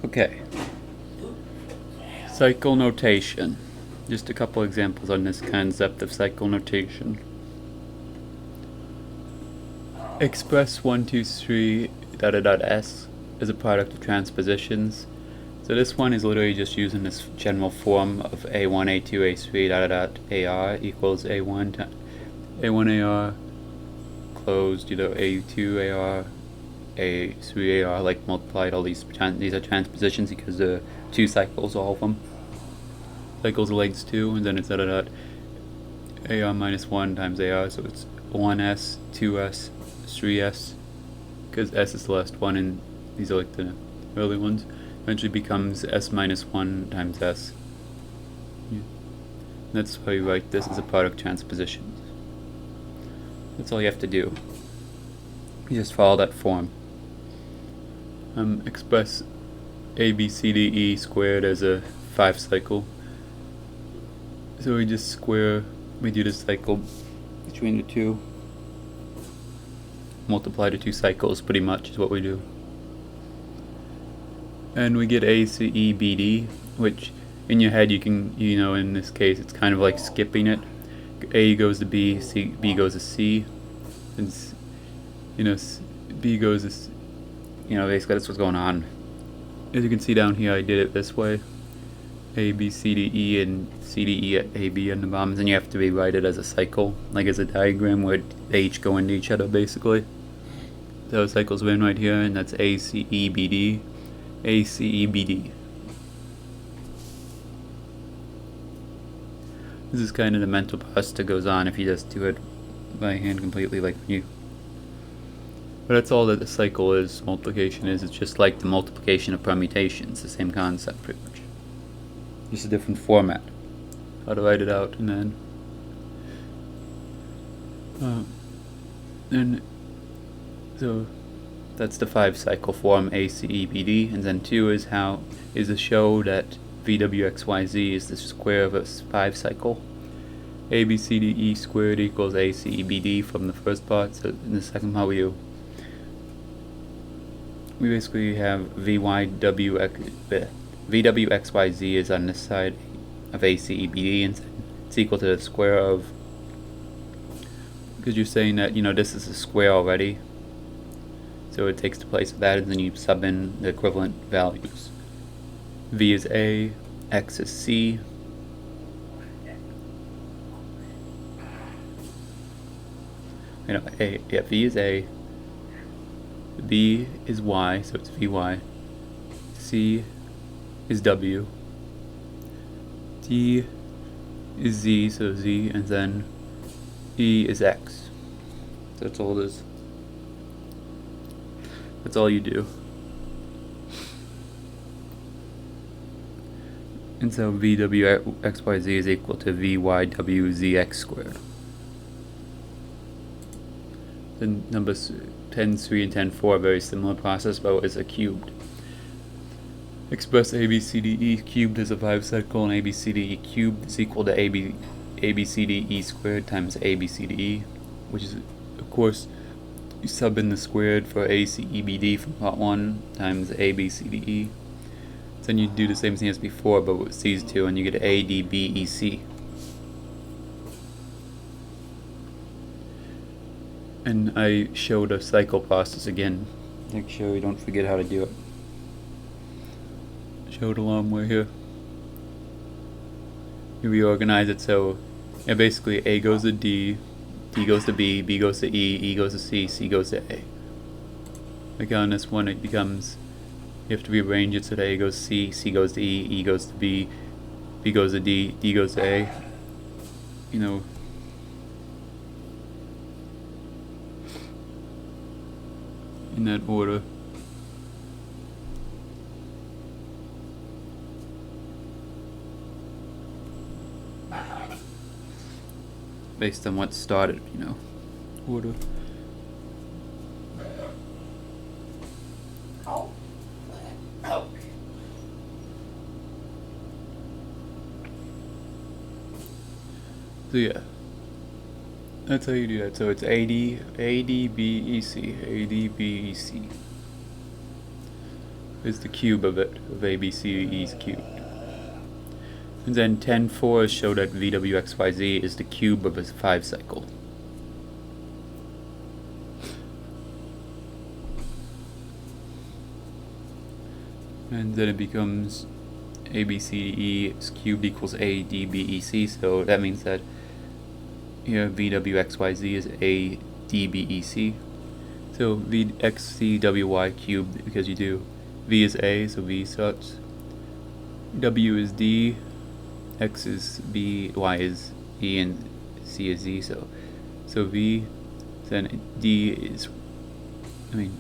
Okay, cycle notation. Just a couple examples on this concept of cycle notation. Express 1, 2, 3 s is a product of transpositions. So this one is literally just using this general form of a1, a2, a3 ar equals a1 ar closed, a2 ar, a3 ar, like multiplied. All these are transpositions because there are two cycles, all of them. Cycles lengths 2, and then it's ar minus 1 times ar, so it's 1s, 2s, 3s, because s is the last one, and these are like the early ones. Eventually becomes s minus 1 times s. Yeah. That's how you write this as a product transposition. That's all you have to do. You just follow that form. Express ABCDE squared as a 5 cycle. So we just we do the cycle between the two. Multiply the two cycles pretty much is what we do. And we get ACEBD, which in your head you can, in this case it's kind of like skipping it. A goes to B, B goes to C, and B goes to, basically that's what's going on. As you can see down here, I did it this way. A, B, C, D, E, and C, D, E, A, B on the bottoms, and you have to rewrite it as a cycle, like as a diagram where they each go into each other, basically. So cycles win right here, and that's ACEBD, ACEBD. This is kind of the mental process that goes on if you just do it by hand completely like you. But that's all that the cycle is, multiplication is. It's just like the multiplication of permutations, the same concept pretty much. Just a different format. How to write it out, and then so that's the 5 cycle form ACEBD, and then 2 is to show that VWXYZ is the square of a 5 cycle. ABCDE squared equals ACEBD from the first part. So in the second part we basically have VWXYZ is on this side of ACEBD, and it's equal to the square of, because you're saying that this is a square already, so it takes the place of that, and then you sub in the equivalent values. V is A, X is C, V is A, B is Y, so it's VY, C is W, D is Z, so Z, and then E is X. So that's all it is. That's all you do. And so VWXYZ is equal to VYWZX squared. Then numbers 10, 3, and 10, 4 are a very similar process, but it's a cubed. Express ABCDE cubed as a 5 cycle, and ABCDE cubed is equal to ABCDE squared times ABCDE, which is, of course, you sub in the squared for ACEBD from part 1 times ABCDE. Then you do the same thing as before, but with these two, and you get ADBEC. And I showed a cycle process again. Make sure you don't forget how to do it. Showed a long way here. You reorganize it so basically A goes to D, D goes to B, B goes to E, E goes to C, C goes to A. Like on this one it becomes, you have to rearrange it so that A goes to C, C goes to E, E goes to B, B goes to D, D goes to A. In that order. Based on what started, order. So yeah, that's how you do that. So it's ADBEC. is the cube of it, of ABCDE's cubed. And then 10.4 show that VWXYZ is the cube of a 5 cycle. And then it becomes ABCDE cubed equals ADBEC, so that means that here VWXYZ is ADBEC. So VXCWY cubed, because you do V is A, so V starts. W is D, X is B, Y is E, and C is Z, so V, then D is,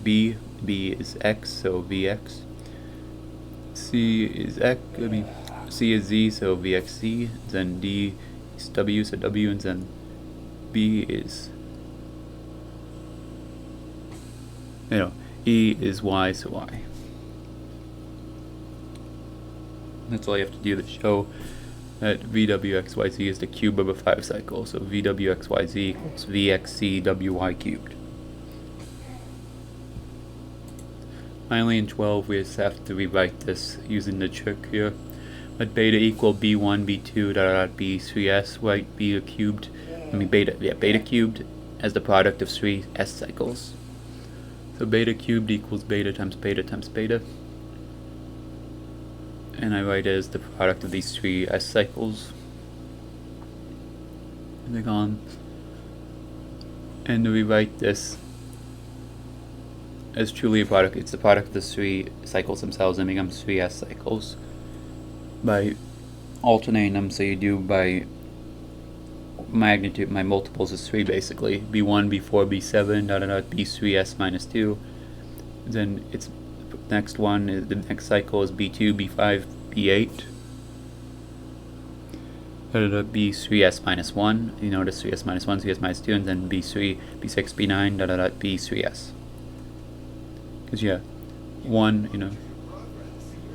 B is X, so VX. C is X, C is Z, so VXC, then D is W, so W, and then B is, E is Y, so Y. That's all you have to do to show that VWXYZ is the cube of a 5 cycle, so VWXYZ equals VXCWY cubed. Finally, in 12, we just have to rewrite this using the trick here. Let beta equal B1, B2, B3S, write beta cubed, beta cubed as the product of 3 S cycles. So beta cubed equals beta times beta times beta. And I write it as the product of these 3 S cycles. And they're gone. And we write this as truly a product. It's the product of the 3 cycles themselves, and becomes 3 S cycles by alternating them. So you do by magnitude, my multiples is 3 basically. B1, B4, B7, B3S minus 2. Then it's next one, the next cycle is B2, B5, B8. B3S minus 1. You notice 3S minus 1, 3S minus 2, and then B3, B6, B9, B3S. Because 1,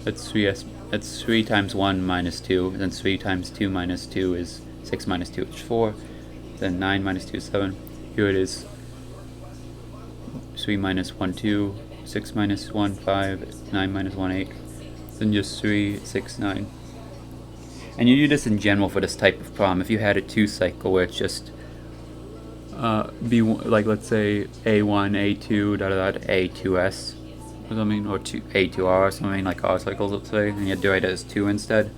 that's 3S, that's 3 times 1 minus 2, and then 3 times 2 minus 2 is 6 minus 2 is 4, then 9 minus 2 is 7. Here it is 3 minus 1, 2, 6 minus 1, 5, 9 minus 1, 8, then just 3, 6, 9. And you do this in general for this type of problem. If you had a 2 cycle where it's just B1, like let's say A1, A2, A2S or something, or A2R or something, like R cycles, let's say, and you do it as 2 instead.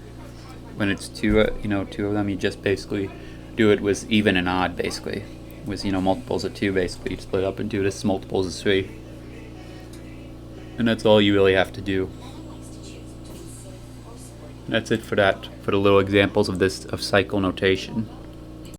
When it's 2, 2 of them, you just basically do it with even and odd, basically. With, multiples of 2, basically. You split up into this multiples of 3. And that's all you really have to do. That's it for that, for the little examples of cycle notation.